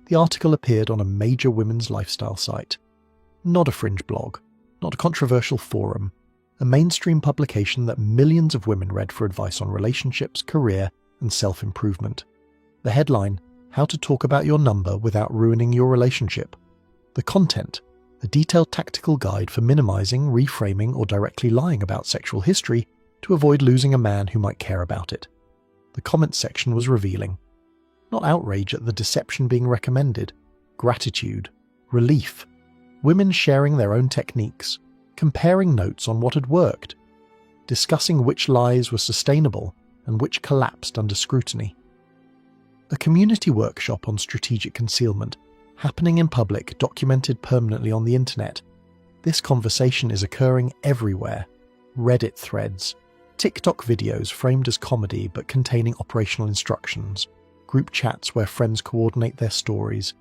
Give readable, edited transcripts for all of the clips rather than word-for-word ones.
The article appeared on a major women's lifestyle site. Not a fringe blog, not a controversial forum, a mainstream publication that millions of women read for advice on relationships, career, and self-improvement. The headline, How to Talk About Your Number Without Ruining Your Relationship. The content, a detailed tactical guide for minimizing, reframing, or directly lying about sexual history to avoid losing a man who might care about it. The comments section was revealing. Not outrage at the deception being recommended, gratitude, relief, women sharing their own techniques, comparing notes on what had worked, discussing which lies were sustainable and which collapsed under scrutiny. A community workshop on strategic concealment, happening in public, documented permanently on the internet. This conversation is occurring everywhere. Reddit threads, TikTok videos framed as comedy but containing operational instructions, group chats where friends coordinate their stories.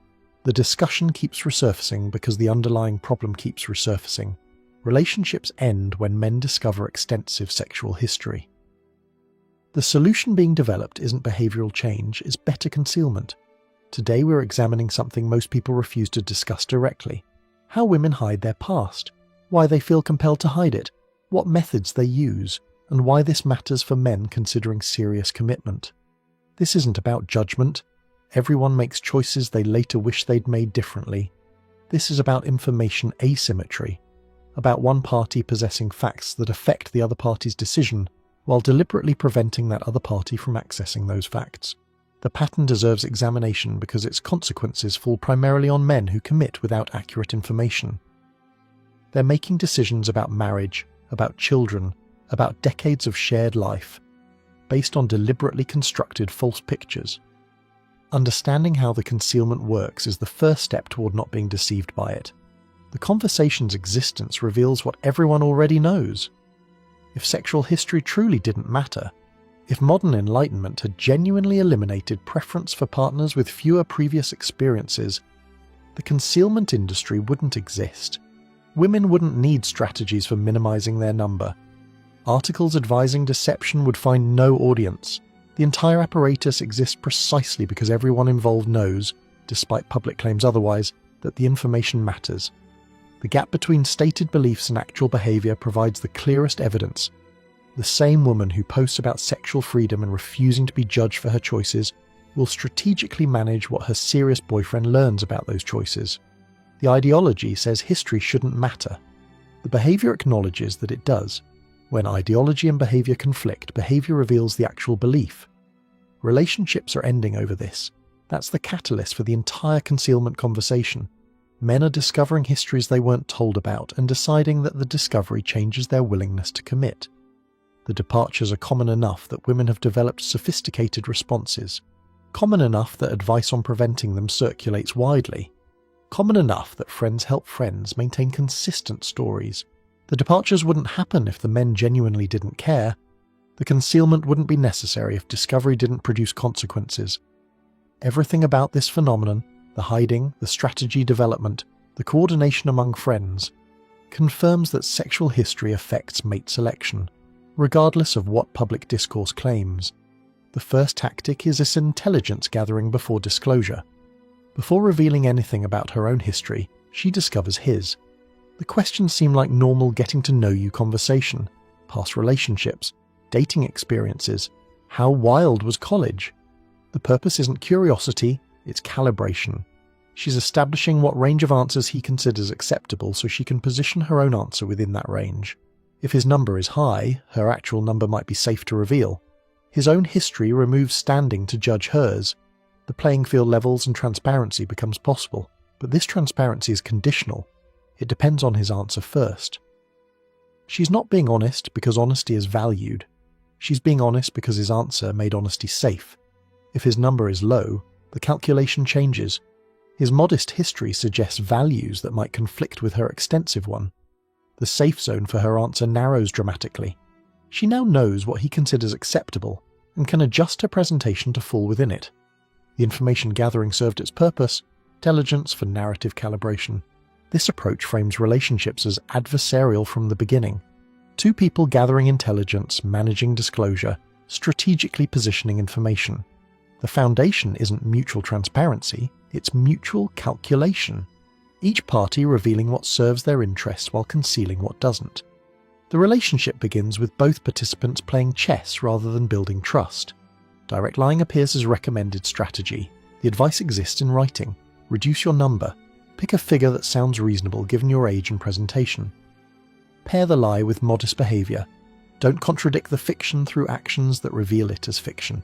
The discussion keeps resurfacing because the underlying problem keeps resurfacing. Relationships end when men discover extensive sexual history. The solution being developed isn't behavioral change, it's better concealment. Today we're examining something most people refuse to discuss directly. How women hide their past, why they feel compelled to hide it, what methods they use, and why this matters for men considering serious commitment. This isn't about judgment. Everyone makes choices they later wish they'd made differently. This is about information asymmetry, about one party possessing facts that affect the other party's decision while deliberately preventing that other party from accessing those facts. The pattern deserves examination because its consequences fall primarily on men who commit without accurate information. They're making decisions about marriage, about children, about decades of shared life, based on deliberately constructed false pictures. Understanding how the concealment works is the first step toward not being deceived by it. The conversation's existence reveals what everyone already knows. If sexual history truly didn't matter, if modern enlightenment had genuinely eliminated preference for partners with fewer previous experiences, the concealment industry wouldn't exist. Women wouldn't need strategies for minimizing their number. Articles advising deception would find no audience. The entire apparatus exists precisely because everyone involved knows, despite public claims otherwise, that the information matters. The gap between stated beliefs and actual behavior provides the clearest evidence. The same woman who posts about sexual freedom and refusing to be judged for her choices will strategically manage what her serious boyfriend learns about those choices. The ideology says history shouldn't matter. The behavior acknowledges that it does. When ideology and behavior conflict, behavior reveals the actual belief. Relationships are ending over this. That's the catalyst for the entire concealment conversation. Men are discovering histories they weren't told about and deciding that the discovery changes their willingness to commit. The departures are common enough that women have developed sophisticated responses. Common enough that advice on preventing them circulates widely. Common enough that friends help friends maintain consistent stories. The departures wouldn't happen if the men genuinely didn't care. The concealment wouldn't be necessary if discovery didn't produce consequences. Everything about this phenomenon, the hiding, the strategy development, the coordination among friends, confirms that sexual history affects mate selection, regardless of what public discourse claims. The first tactic is this intelligence gathering before disclosure. Before revealing anything about her own history, she discovers his. The questions seem like normal getting-to-know-you conversation. Past relationships, dating experiences, how wild was college? The purpose isn't curiosity, it's calibration. She's establishing what range of answers he considers acceptable so she can position her own answer within that range. If his number is high, her actual number might be safe to reveal. His own history removes standing to judge hers. The playing field levels and transparency becomes possible, but this transparency is conditional. It depends on his answer first. She's not being honest because honesty is valued. She's being honest because his answer made honesty safe. If his number is low, the calculation changes. His modest history suggests values that might conflict with her extensive one. The safe zone for her answer narrows dramatically. She now knows what he considers acceptable and can adjust her presentation to fall within it. The information gathering served its purpose, intelligence for narrative calibration. This approach frames relationships as adversarial from the beginning. Two people gathering intelligence, managing disclosure, strategically positioning information. The foundation isn't mutual transparency, it's mutual calculation, each party revealing what serves their interests while concealing what doesn't. The relationship begins with both participants playing chess rather than building trust. Direct lying appears as recommended strategy. The advice exists in writing. Reduce your number. Pick a figure that sounds reasonable given your age and presentation. Pair the lie with modest behaviour. Don't contradict the fiction through actions that reveal it as fiction.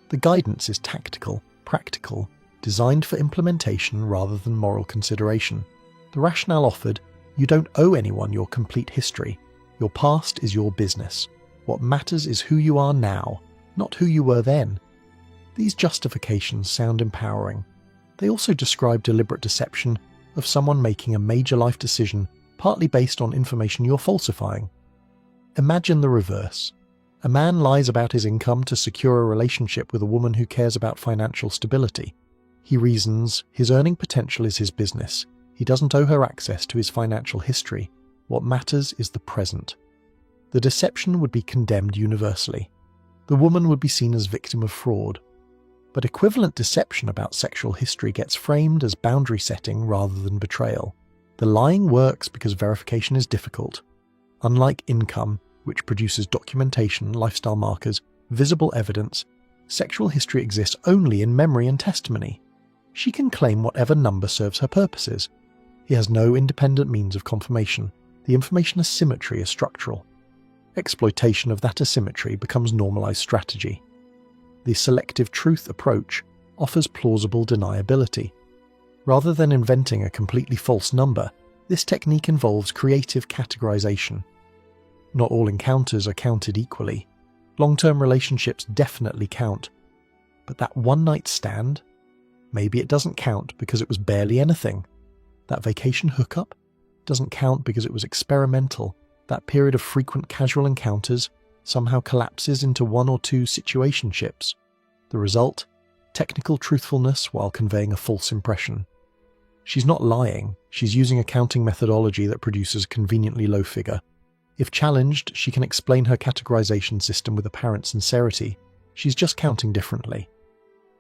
The guidance is tactical, practical, designed for implementation rather than moral consideration. The rationale offered: you don't owe anyone your complete history. Your past is your business. What matters is who you are now, not who you were then. These justifications sound empowering. They also describe deliberate deception of someone making a major life decision partly based on information you're falsifying. Imagine the reverse. A man lies about his income to secure a relationship with a woman who cares about financial stability. He reasons his earning potential is his business. He doesn't owe her access to his financial history. What matters is the present. The deception would be condemned universally. The woman would be seen as victim of fraud. But equivalent deception about sexual history gets framed as boundary setting rather than betrayal. The lying works because verification is difficult. Unlike income, which produces documentation, lifestyle markers, visible evidence, sexual history exists only in memory and testimony. She can claim whatever number serves her purposes. He has no independent means of confirmation. The information asymmetry is structural. Exploitation of that asymmetry becomes normalized strategy. The selective truth approach offers plausible deniability. Rather than inventing a completely false number, this technique involves creative categorization. Not all encounters are counted equally. Long-term relationships definitely count. But that one-night stand? Maybe it doesn't count because it was barely anything. That vacation hookup doesn't count because it was experimental. That period of frequent casual encounters somehow collapses into one or two situationships. The result? Technical truthfulness while conveying a false impression. She's not lying, she's using a counting methodology that produces a conveniently low figure. If challenged, she can explain her categorization system with apparent sincerity. She's just counting differently.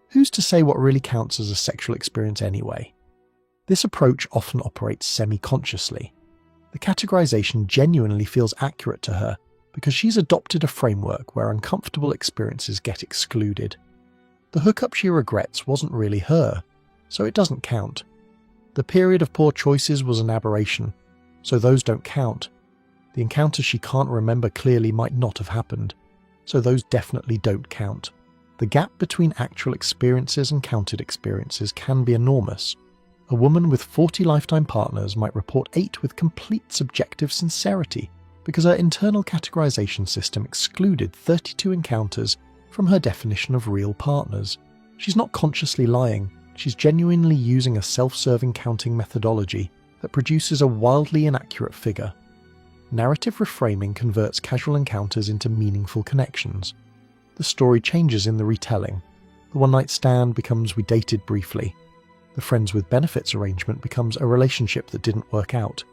Who's to say what really counts as a sexual experience anyway? This approach often operates semi-consciously. The categorization genuinely feels accurate to her because she's adopted a framework where uncomfortable experiences get excluded. The hookup she regrets wasn't really her, so it doesn't count. The period of poor choices was an aberration, so those don't count. The encounters she can't remember clearly might not have happened, so those definitely don't count. The gap between actual experiences and counted experiences can be enormous. A woman with 40 lifetime partners might report 8 with complete subjective sincerity because her internal categorization system excluded 32 encounters from her definition of real partners. She's not consciously lying, she's genuinely using a self-serving counting methodology that produces a wildly inaccurate figure. Narrative reframing converts casual encounters into meaningful connections. The story changes in the retelling. The one-night stand becomes "we dated briefly." The friends with benefits arrangement becomes a relationship that didn't work out.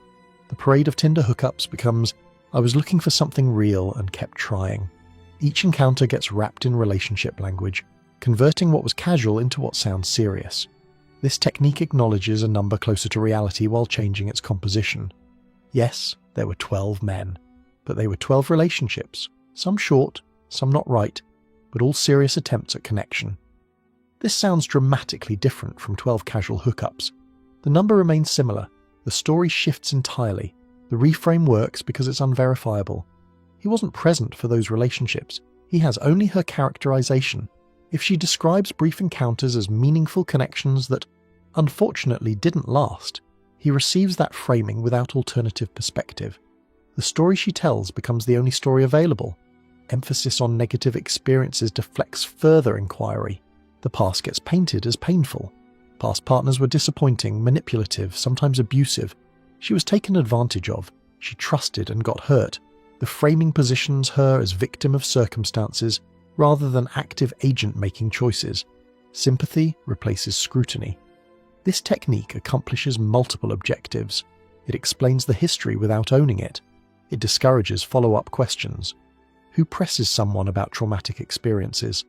The parade of Tinder hookups becomes "I was looking for something real and kept trying." Each encounter gets wrapped in relationship language, converting what was casual into what sounds serious. This technique acknowledges a number closer to reality while changing its composition. Yes, there were 12 men, but they were 12 relationships, some short, some not right, but all serious attempts at connection. This sounds dramatically different from 12 casual hookups. The number remains similar, the story shifts entirely, the reframe works because it's unverifiable. He wasn't present for those relationships, he has only her characterization. If she describes brief encounters as meaningful connections that, unfortunately, didn't last, he receives that framing without alternative perspective. The story she tells becomes the only story available. Emphasis on negative experiences deflects further inquiry. The past gets painted as painful. Past partners were disappointing, manipulative, sometimes abusive. She was taken advantage of. She trusted and got hurt. The framing positions her as victim of circumstances rather than active agent making choices. Sympathy replaces scrutiny. This technique accomplishes multiple objectives. It explains the history without owning it. It discourages follow-up questions. Who presses someone about traumatic experiences?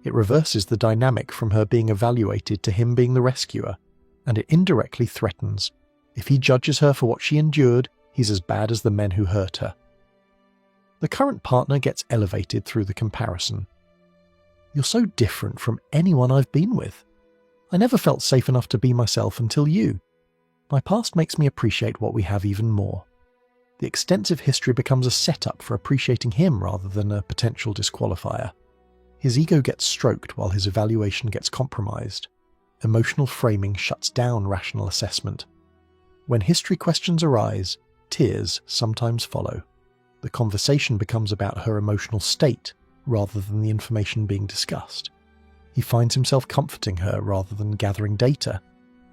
It reverses the dynamic from her being evaluated to him being the rescuer, and it indirectly threatens. If he judges her for what she endured, he's as bad as the men who hurt her. The current partner gets elevated through the comparison. You're so different from anyone I've been with. I never felt safe enough to be myself until you. My past makes me appreciate what we have even more. The extensive history becomes a setup for appreciating him rather than a potential disqualifier. His ego gets stroked while his evaluation gets compromised. Emotional framing shuts down rational assessment. When history questions arise, tears sometimes follow. The conversation becomes about her emotional state rather than the information being discussed. He finds himself comforting her rather than gathering data.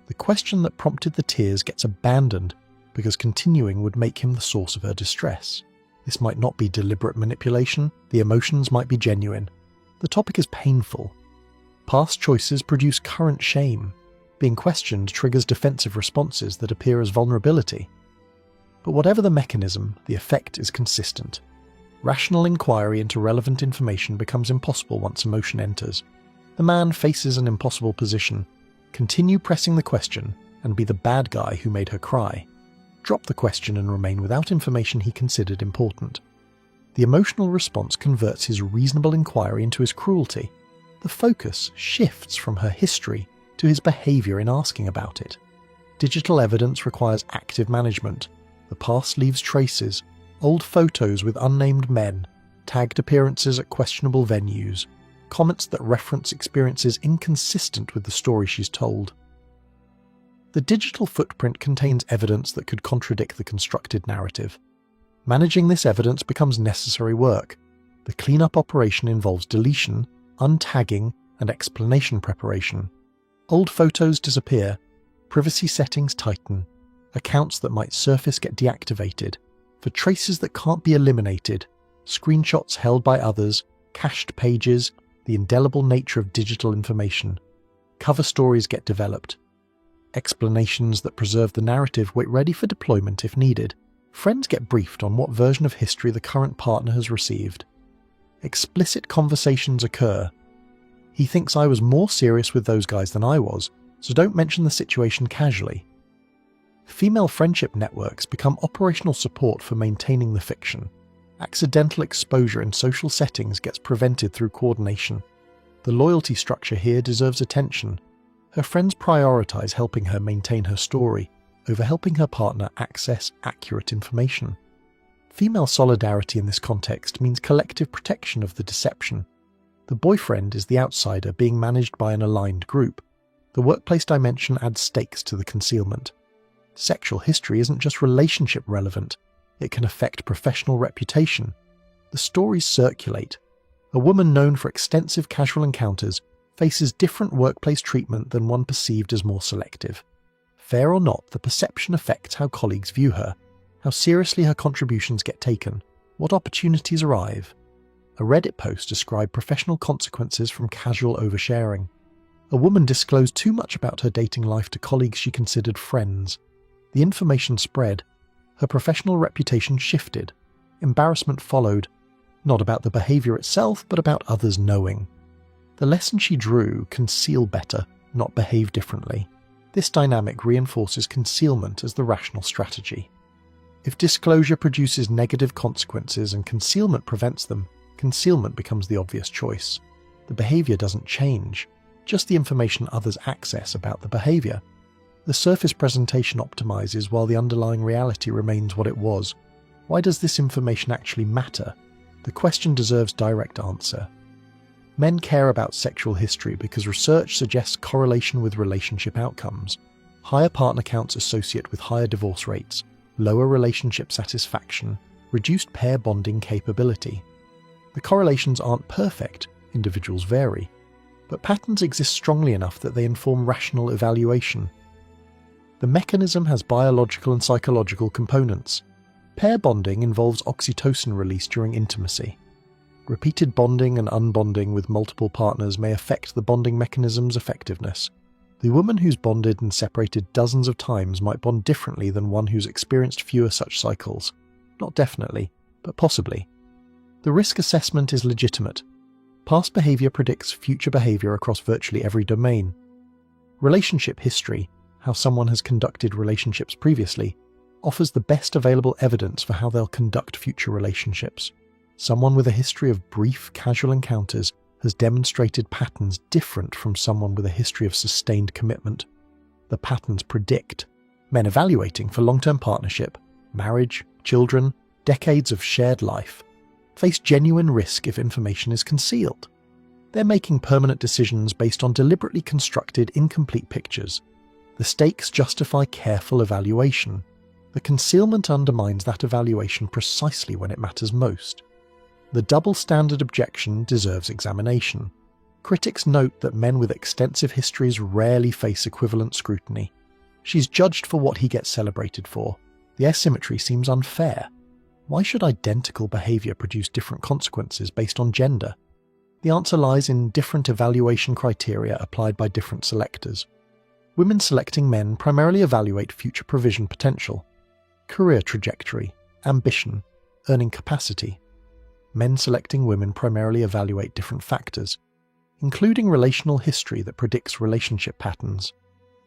The question that prompted the tears gets abandoned because continuing would make him the source of her distress. This might not be deliberate manipulation, the emotions might be genuine. The topic is painful. Past choices produce current shame. Being questioned triggers defensive responses that appear as vulnerability. But whatever the mechanism, the effect is consistent. Rational inquiry into relevant information becomes impossible once emotion enters. The man faces an impossible position. Continue pressing the question and be the bad guy who made her cry. Drop the question and remain without information he considered important. The emotional response converts his reasonable inquiry into his cruelty. The focus shifts from her history to his behavior in asking about it. Digital evidence requires active management. The past leaves traces, old photos with unnamed men, tagged appearances at questionable venues, comments that reference experiences inconsistent with the story she's told. The digital footprint contains evidence that could contradict the constructed narrative. Managing this evidence becomes necessary work. The cleanup operation involves deletion, untagging, and explanation preparation. Old photos disappear, privacy settings tighten, accounts that might surface get deactivated. For traces that can't be eliminated, screenshots held by others, cached pages, the indelible nature of digital information. Cover stories get developed. Explanations that preserve the narrative wait ready for deployment if needed. Friends get briefed on what version of history the current partner has received. Explicit conversations occur. He thinks I was more serious with those guys than I was, so don't mention the situation casually. Female friendship networks become operational support for maintaining the fiction. Accidental exposure in social settings gets prevented through coordination. The loyalty structure here deserves attention. Her friends prioritize helping her maintain her story over helping her partner access accurate information. Female solidarity in this context means collective protection of the deception. The boyfriend is the outsider being managed by an aligned group. The workplace dimension adds stakes to the concealment. Sexual history isn't just relationship relevant, it can affect professional reputation. The stories circulate. A woman known for extensive casual encounters faces different workplace treatment than one perceived as more selective. Fair or not, the perception affects how colleagues view her, how seriously her contributions get taken, what opportunities arrive. A Reddit post described professional consequences from casual oversharing. A woman disclosed too much about her dating life to colleagues she considered friends. The information spread. Her professional reputation shifted. Embarrassment followed, not about the behavior itself, but about others knowing. The lesson she drew: conceal better, not behave differently. This dynamic reinforces concealment as the rational strategy. If disclosure produces negative consequences and concealment prevents them, concealment becomes the obvious choice. The behavior doesn't change, just the information others access about the behavior. The surface presentation optimizes while the underlying reality remains what it was. Why does this information actually matter? The question deserves direct answer. Men care about sexual history because research suggests correlation with relationship outcomes. Higher partner counts associate with higher divorce rates, lower relationship satisfaction, reduced pair bonding capability. The correlations aren't perfect, individuals vary, but patterns exist strongly enough that they inform rational evaluation. The mechanism has biological and psychological components. Pair bonding involves oxytocin release during intimacy. Repeated bonding and unbonding with multiple partners may affect the bonding mechanism's effectiveness. The woman who's bonded and separated dozens of times might bond differently than one who's experienced fewer such cycles. Not definitely, but possibly. The risk assessment is legitimate. Past behavior predicts future behavior across virtually every domain. Relationship history, how someone has conducted relationships previously, offers the best available evidence for how they'll conduct future relationships. Someone with a history of brief, casual encounters has demonstrated patterns different from someone with a history of sustained commitment. The patterns predict. Men evaluating for long-term partnership, marriage, children, decades of shared life, face genuine risk if information is concealed. They're making permanent decisions based on deliberately constructed, incomplete pictures. The stakes justify careful evaluation. The concealment undermines that evaluation precisely when it matters most. The double standard objection deserves examination. Critics note that men with extensive histories rarely face equivalent scrutiny. She's judged for what he gets celebrated for. The asymmetry seems unfair. Why should identical behavior produce different consequences based on gender? The answer lies in different evaluation criteria applied by different selectors. Women selecting men primarily evaluate future provision potential, career trajectory, ambition, earning capacity. Men selecting women primarily evaluate different factors, including relational history that predicts relationship patterns.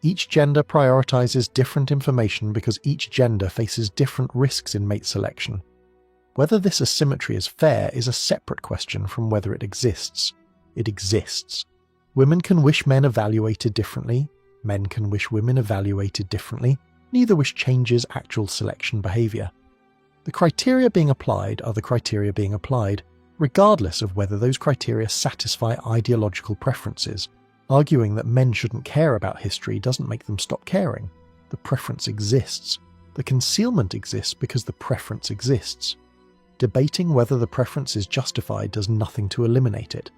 Each gender prioritizes different information because each gender faces different risks in mate selection. Whether this asymmetry is fair is a separate question from whether it exists. It exists. Women can wish men evaluated differently. Men can wish women evaluated differently. Neither wish changes actual selection behavior. The criteria being applied are the criteria being applied, regardless of whether those criteria satisfy ideological preferences. Arguing that men shouldn't care about history doesn't make them stop caring. The preference exists. The concealment exists because the preference exists. Debating whether the preference is justified does nothing to eliminate it.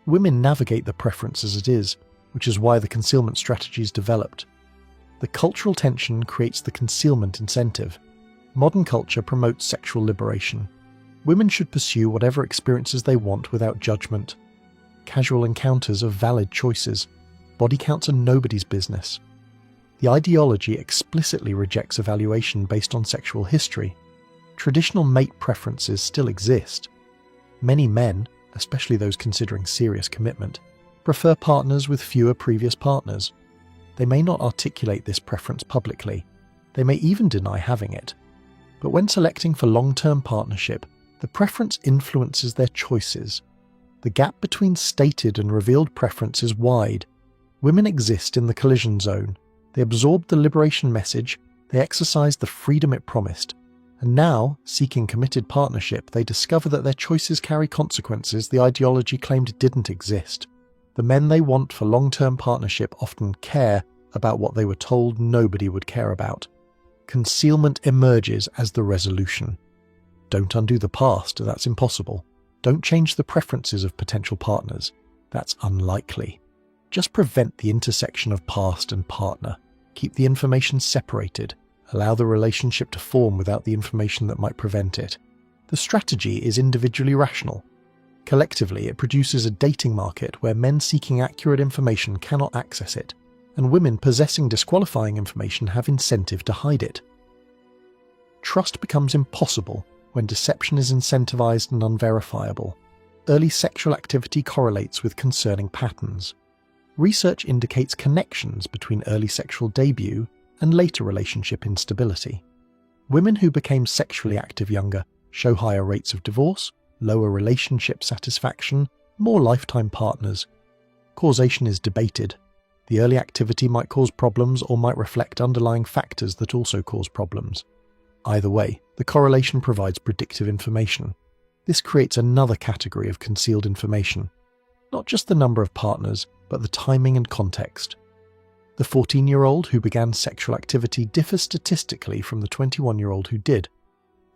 Women navigate the preference as it is, which is why the concealment strategy is developed. The cultural tension creates the concealment incentive. Modern culture promotes sexual liberation. Women should pursue whatever experiences they want without judgment. Casual encounters are valid choices. Body counts are nobody's business. The ideology explicitly rejects evaluation based on sexual history. Traditional mate preferences still exist. Many men, especially those considering serious commitment, prefer partners with fewer previous partners. They may not articulate this preference publicly. They may even deny having it. But when selecting for long-term partnership, the preference influences their choices. The gap between stated and revealed preference is wide. Women exist in the collision zone. They absorb the liberation message, they exercise the freedom it promised. And now, seeking committed partnership, they discover that their choices carry consequences the ideology claimed didn't exist. The men they want for long-term partnership often care about what they were told nobody would care about. Concealment emerges as the resolution. Don't undo the past, that's impossible. Don't change the preferences of potential partners, that's unlikely. Just prevent the intersection of past and partner. Keep the information separated. Allow the relationship to form without the information that might prevent it. The strategy is individually rational. Collectively, it produces a dating market where men seeking accurate information cannot access it, and women possessing disqualifying information have incentive to hide it. Trust becomes impossible when deception is incentivized and unverifiable. Early sexual activity correlates with concerning patterns. Research indicates connections between early sexual debut and later relationship instability. Women who became sexually active younger show higher rates of divorce, lower relationship satisfaction, more lifetime partners. Causation is debated. The early activity might cause problems or might reflect underlying factors that also cause problems. Either way, the correlation provides predictive information. This creates another category of concealed information. Not just the number of partners, but the timing and context. The 14-year-old who began sexual activity differs statistically from the 21-year-old who did.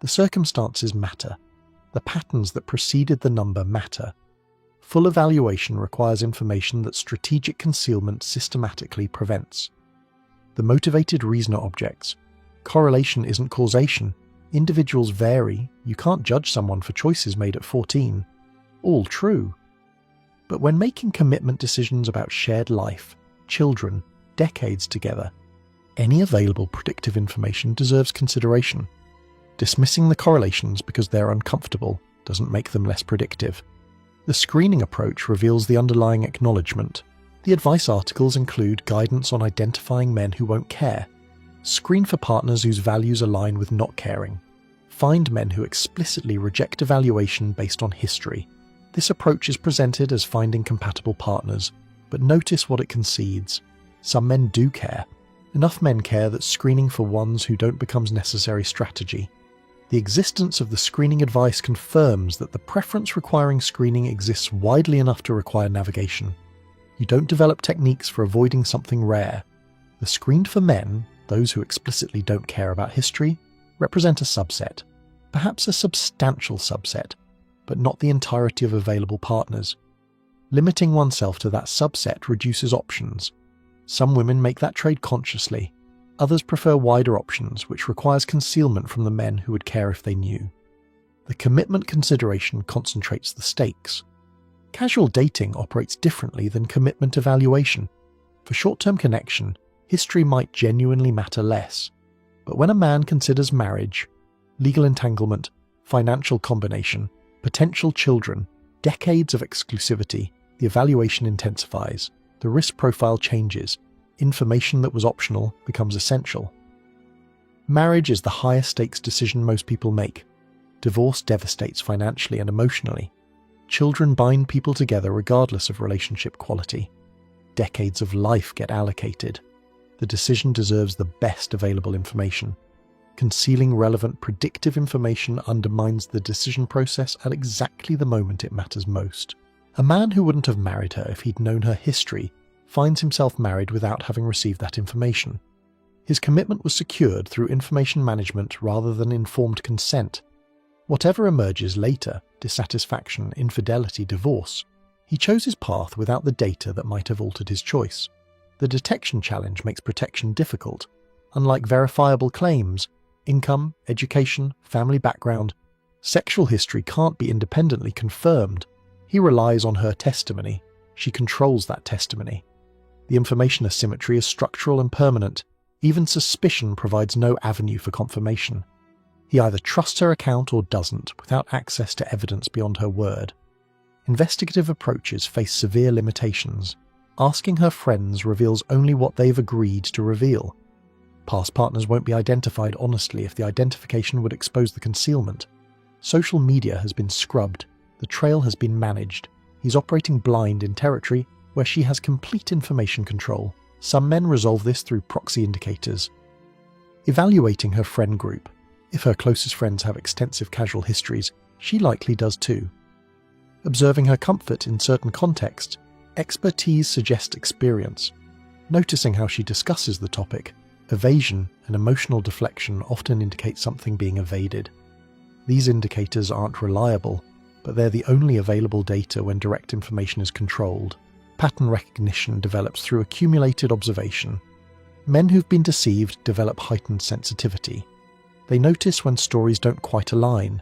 The circumstances matter. The patterns that preceded the number matter. Full evaluation requires information that strategic concealment systematically prevents. The motivated reasoner objects. Correlation isn't causation. Individuals vary. You can't judge someone for choices made at 14. All true. But when making commitment decisions about shared life, children, decades together, any available predictive information deserves consideration. Dismissing the correlations because they're uncomfortable doesn't make them less predictive. The screening approach reveals the underlying acknowledgement. The advice articles include guidance on identifying men who won't care. Screen for partners whose values align with not caring. Find men who explicitly reject evaluation based on history. This approach is presented as finding compatible partners, but notice what it concedes. Some men do care. Enough men care that screening for ones who don't becomes necessary strategy. The existence of the screening advice confirms that the preference requiring screening exists widely enough to require navigation. You don't develop techniques for avoiding something rare. The screened for men, those who explicitly don't care about history, represent a subset, perhaps a substantial subset, but not the entirety of available partners. Limiting oneself to that subset reduces options. Some women make that trade consciously. Others prefer wider options, which requires concealment from the men who would care if they knew. The commitment consideration concentrates the stakes. Casual dating operates differently than commitment evaluation. For short-term connection, history might genuinely matter less. But when a man considers marriage, legal entanglement, financial combination, potential children, decades of exclusivity, the evaluation intensifies. The risk profile changes. Information that was optional becomes essential. Marriage is the highest stakes decision most people make. Divorce devastates financially and emotionally. Children bind people together regardless of relationship quality. Decades of life get allocated. The decision deserves the best available information. Concealing relevant predictive information undermines the decision process at exactly the moment it matters most. A man who wouldn't have married her if he'd known her history finds himself married without having received that information. His commitment was secured through information management rather than informed consent. Whatever emerges later, dissatisfaction, infidelity, divorce, he chose his path without the data that might have altered his choice. The detection challenge makes protection difficult. Unlike verifiable claims, income, education, family background, sexual history can't be independently confirmed. He relies on her testimony. She controls that testimony. The information asymmetry is structural and permanent. Even suspicion provides no avenue for confirmation. He either trusts her account or doesn't, without access to evidence beyond her word. Investigative approaches face severe limitations. Asking her friends reveals only what they've agreed to reveal. Past partners won't be identified honestly if the identification would expose the concealment. Social media has been scrubbed. The trail has been managed. He's operating blind in territory where she has complete information control. Some men resolve this through proxy indicators. Evaluating her friend group. If her closest friends have extensive casual histories, she likely does too. Observing her comfort in certain contexts. Expertise suggests experience. Noticing how she discusses the topic. Evasion and emotional deflection often indicate something being evaded. These indicators aren't reliable, but they're the only available data when direct information is controlled. Pattern recognition develops through accumulated observation. Men who've been deceived develop heightened sensitivity. They notice when stories don't quite align.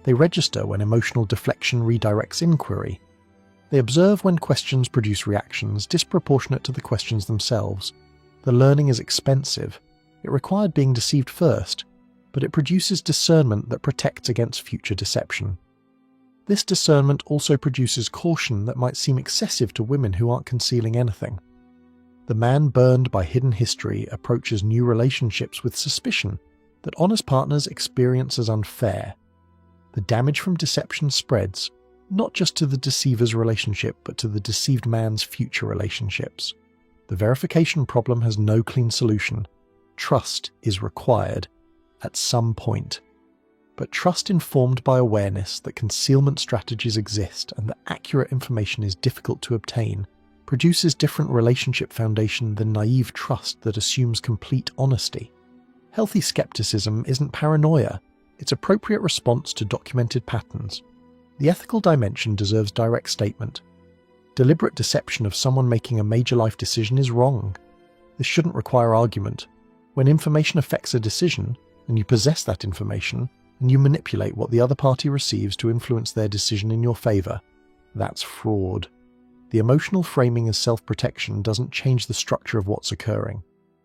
They register when emotional deflection redirects inquiry. They observe when questions produce reactions disproportionate to the questions themselves. The learning is expensive. It required being deceived first, but it produces discernment that protects against future deception. This discernment also produces caution that might seem excessive to women who aren't concealing anything. The man burned by hidden history approaches new relationships with suspicion that honest partners experience as unfair. The damage from deception spreads, not just to the deceiver's relationship, but to the deceived man's future relationships. The verification problem has no clean solution. Trust is required at some point. But trust informed by awareness that concealment strategies exist and that accurate information is difficult to obtain produces different relationship foundation than naive trust that assumes complete honesty. Healthy skepticism isn't paranoia, it's appropriate response to documented patterns. The ethical dimension deserves direct statement. Deliberate deception of someone making a major life decision is wrong. This shouldn't require argument. When information affects a decision, and you possess that information, and you manipulate what the other party receives to influence their decision in your favor, that's fraud. The emotional framing as self-protection doesn't change the structure of what's occurring.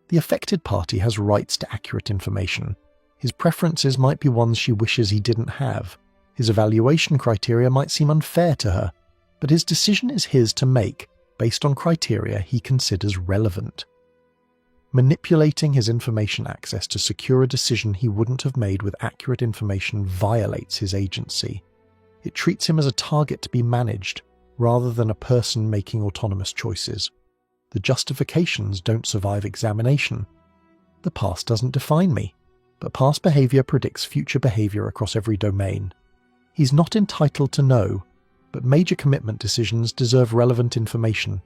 The affected party has rights to accurate information. His preferences might be ones she wishes he didn't have. His evaluation criteria might seem unfair to her. but his decision is his to make based on criteria he considers relevant. Manipulating his information access to secure a decision he wouldn't have made with accurate information violates his agency. It treats him as a target to be managed, rather than a person making autonomous choices. The justifications don't survive examination. The past doesn't define me, but past behavior predicts future behavior across every domain. He's not entitled to know, but major commitment decisions deserve relevant information.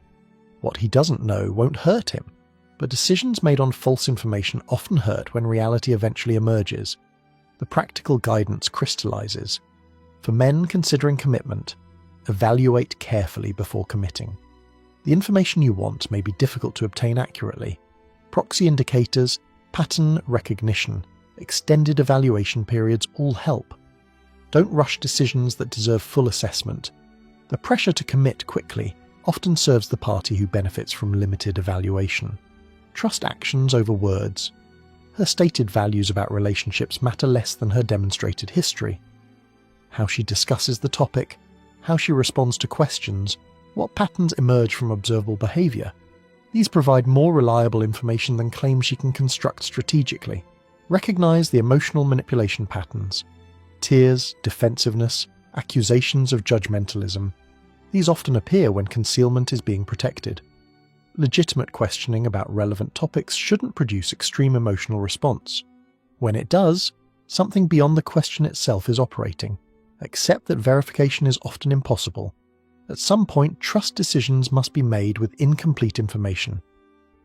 What he doesn't know won't hurt him, but decisions made on false information often hurt when reality eventually emerges. The practical guidance crystallizes. For men considering commitment, evaluate carefully before committing. The information you want may be difficult to obtain accurately. Proxy indicators, pattern recognition, extended evaluation periods all help. Don't rush decisions that deserve full assessment. The pressure to commit quickly often serves the party who benefits from limited evaluation. Trust actions over words. Her stated values about relationships matter less than her demonstrated history. How she discusses the topic, how she responds to questions, what patterns emerge from observable behavior. These provide more reliable information than claims she can construct strategically. Recognize the emotional manipulation patterns. Tears, defensiveness, accusations of judgmentalism. These often appear when concealment is being protected. Legitimate questioning about relevant topics shouldn't produce extreme emotional response. When it does, something beyond the question itself is operating. Accept that verification is often impossible. At some point, trust decisions must be made with incomplete information.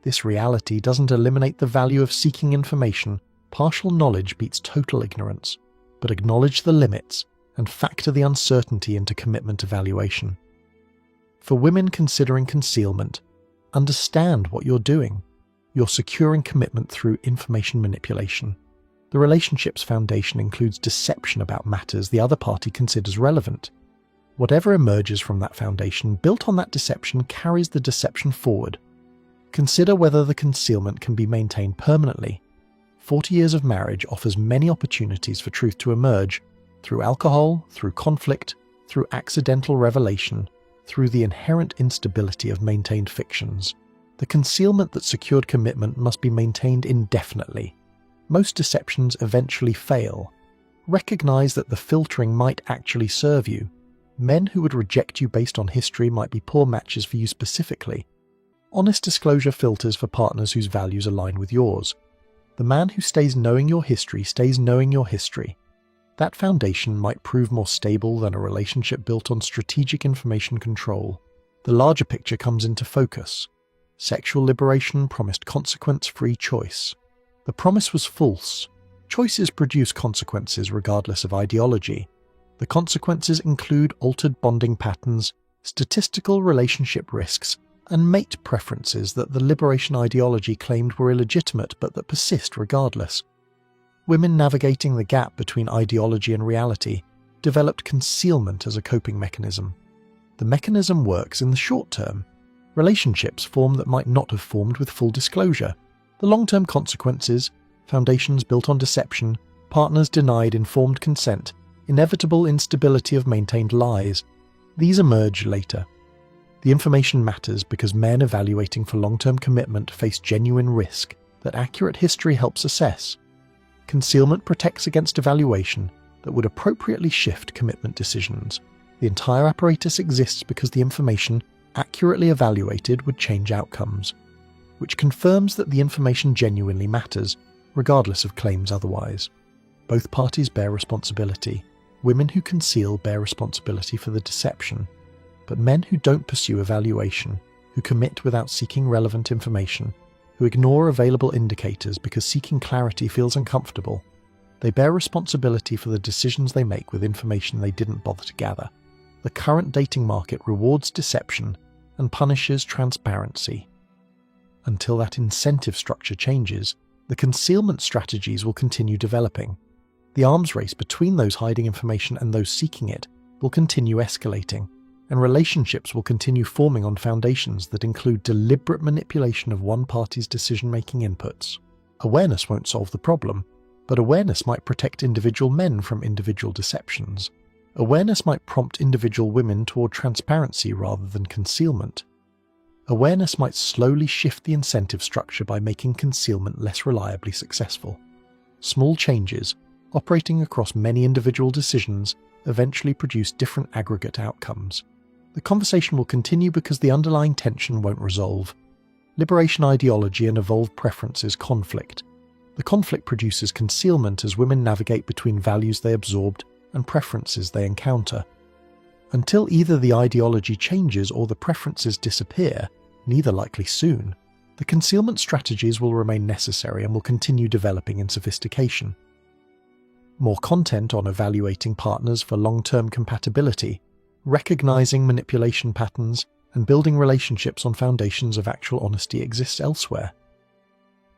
This reality doesn't eliminate the value of seeking information. Partial knowledge beats total ignorance, but acknowledge the limits and factor the uncertainty into commitment evaluation. For women considering concealment, understand what you're doing. You're securing commitment through information manipulation. The relationship's foundation includes deception about matters the other party considers relevant. Whatever emerges from that foundation built on that deception carries the deception forward. Consider whether the concealment can be maintained permanently. 40 years of marriage offers many opportunities for truth to emerge, through alcohol, through conflict, through accidental revelation, through the inherent instability of maintained fictions. The concealment that secured commitment must be maintained indefinitely. Most deceptions eventually fail. Recognize that the filtering might actually serve you. Men who would reject you based on history might be poor matches for you specifically. Honest disclosure filters for partners whose values align with yours. The man who stays knowing your history stays knowing your history. That foundation might prove more stable than a relationship built on strategic information control. The larger picture comes into focus. Sexual liberation promised consequence-free choice. The promise was false. Choices produce consequences regardless of ideology. The consequences include altered bonding patterns, statistical relationship risks, and mate preferences that the liberation ideology claimed were illegitimate but that persist regardless. Women navigating the gap between ideology and reality developed concealment as a coping mechanism. The mechanism works in the short term. Relationships form that might not have formed with full disclosure. The long-term consequences, foundations built on deception, partners denied informed consent, inevitable instability of maintained lies, these emerge later. The information matters because men evaluating for long-term commitment face genuine risk that accurate history helps assess. Concealment protects against evaluation that would appropriately shift commitment decisions. The entire apparatus exists because the information, accurately evaluated, would change outcomes, which confirms that the information genuinely matters, regardless of claims otherwise. Both parties bear responsibility. Women who conceal bear responsibility for the deception, but men who don't pursue evaluation, who commit without seeking relevant information, who ignore available indicators because seeking clarity feels uncomfortable, they bear responsibility for the decisions they make with information they didn't bother to gather. The current dating market rewards deception and punishes transparency. Until that incentive structure changes, the concealment strategies will continue developing. The arms race between those hiding information and those seeking it will continue escalating, and relationships will continue forming on foundations that include deliberate manipulation of one party's decision-making inputs. Awareness won't solve the problem, but awareness might protect individual men from individual deceptions. Awareness might prompt individual women toward transparency rather than concealment. Awareness might slowly shift the incentive structure by making concealment less reliably successful. Small changes, operating across many individual decisions, eventually produce different aggregate outcomes. The conversation will continue because the underlying tension won't resolve. Liberation ideology and evolved preferences conflict. The conflict produces concealment as women navigate between values they absorbed and preferences they encounter. Until either the ideology changes or the preferences disappear, neither likely soon, the concealment strategies will remain necessary and will continue developing in sophistication. More content on evaluating partners for long-term compatibility, recognizing manipulation patterns, and building relationships on foundations of actual honesty exists elsewhere.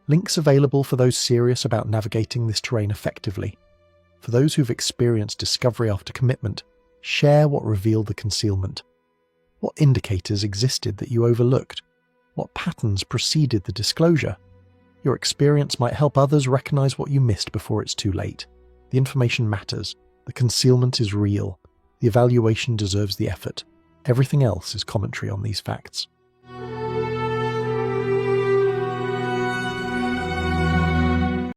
Links available for those serious about navigating this terrain effectively. For those who've experienced discovery after commitment, share what revealed the concealment. What indicators existed that you overlooked? What patterns preceded the disclosure? Your experience might help others recognize what you missed before it's too late. The information matters. The concealment is real. The evaluation deserves the effort. Everything else is commentary on these facts.